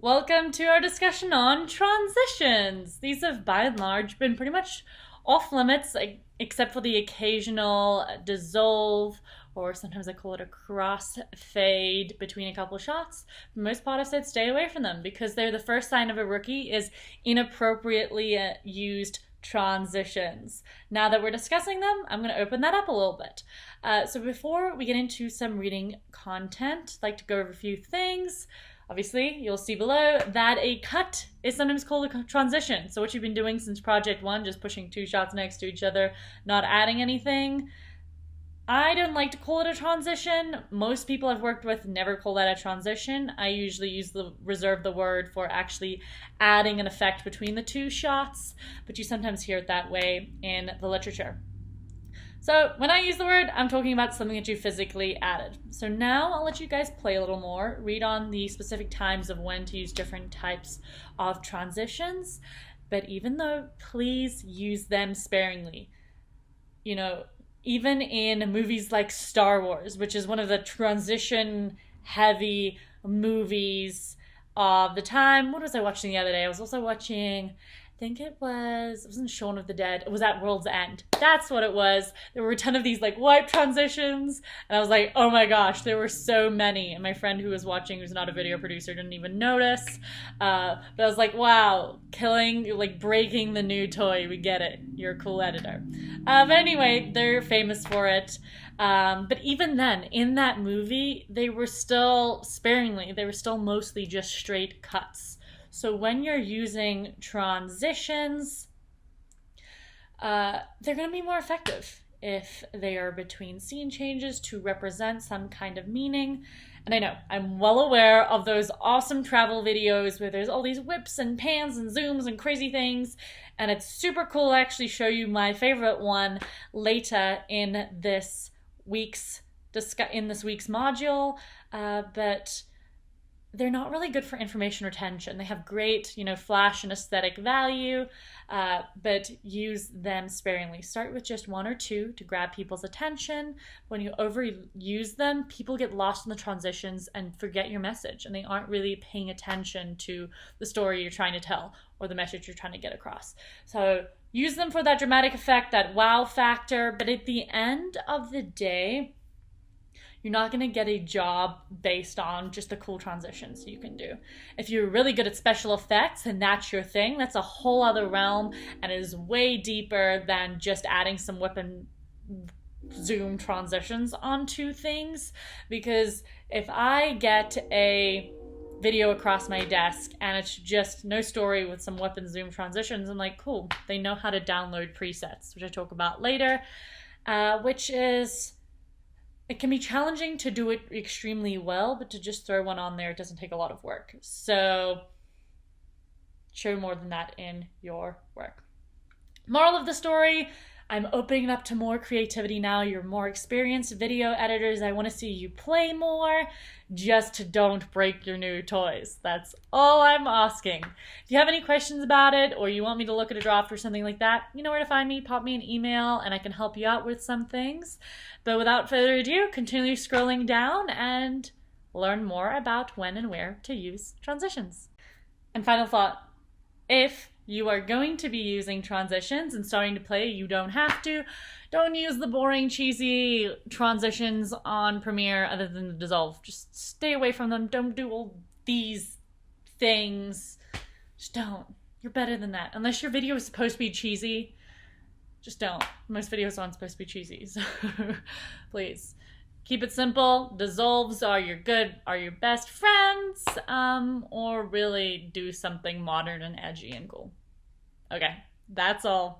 Welcome to our discussion on transitions. These have by and large been pretty much off limits, except for the occasional dissolve, or sometimes I call it a cross fade between a couple shots. For the most part, I've said stay away from them because they're the first sign of a rookie is inappropriately used transitions. Now that we're discussing them, I'm going to open that up a little bit. So before we get into some reading content, I'd like to go over a few things. Obviously, you'll see below that a cut is sometimes called a transition. So what you've been doing since Project 1, just pushing two shots next to each other, not adding anything, I don't like to call it a transition. Most people I've worked with never call that a transition. I usually reserve the word for actually adding an effect between the two shots, but you sometimes hear it that way in the literature. So when I use the word, I'm talking about something that you physically added. So now I'll let you guys play a little more, read on the specific times of when to use different types of transitions. But even though, please use them sparingly. You know, even in movies like Star Wars, which is one of the transition heavy movies of the time. What was I watching the other day? I was also watching, it wasn't Shaun of the Dead. It was at World's End. That's what it was. There were a ton of these like wipe transitions. And I was like, oh my gosh, there were so many. And my friend who was watching, who's not a video producer, didn't even notice. But I was like, wow, breaking the new toy. We get it. You're a cool editor. But anyway, they're famous for it. But even then, in that movie, they were still mostly just straight cuts. So when you're using transitions, they're going to be more effective if they are between scene changes to represent some kind of meaning. And I know, I'm well aware of those awesome travel videos where there's all these whips and pans and zooms and crazy things. And it's super cool to actually show you my favorite one later in this week's module. But they're not really good for information retention. They have great, flash and aesthetic value, but use them sparingly. Start with just one or two to grab people's attention. When you overuse them, people get lost in the transitions and forget your message, and they aren't really paying attention to the story you're trying to tell or the message you're trying to get across. So use them for that dramatic effect, that wow factor, but at the end of the day, you're not going to get a job based on just the cool transitions you can do. If you're really good at special effects and that's your thing, that's a whole other realm and is way deeper than just adding some whip and zoom transitions onto things. Because if I get a video across my desk and it's just no story with some whip and zoom transitions, I'm like, cool, they know how to download presets, which I talk about later, which is... It can be challenging to do it extremely well, but to just throw one on there, it doesn't take a lot of work. So show more than that in your work. Moral of the story, I'm opening up to more creativity now. You're more experienced video editors. I want to see you play more. Just don't break your new toys. That's all I'm asking. If you have any questions about it or you want me to look at a draft or something like that, you know where to find me. Pop me an email and I can help you out with some things. But without further ado, continue scrolling down and learn more about when and where to use transitions. And final thought, if you are going to be using transitions and starting to play, you don't have to. Don't use the boring, cheesy transitions on Premiere other than the dissolve. Just stay away from them. Don't do all these things. Just don't. You're better than that. Unless your video is supposed to be cheesy, just don't. Most videos aren't supposed to be cheesy, so please. Keep it simple. Dissolves are your best friends, or really do something modern and edgy and cool. Okay, that's all.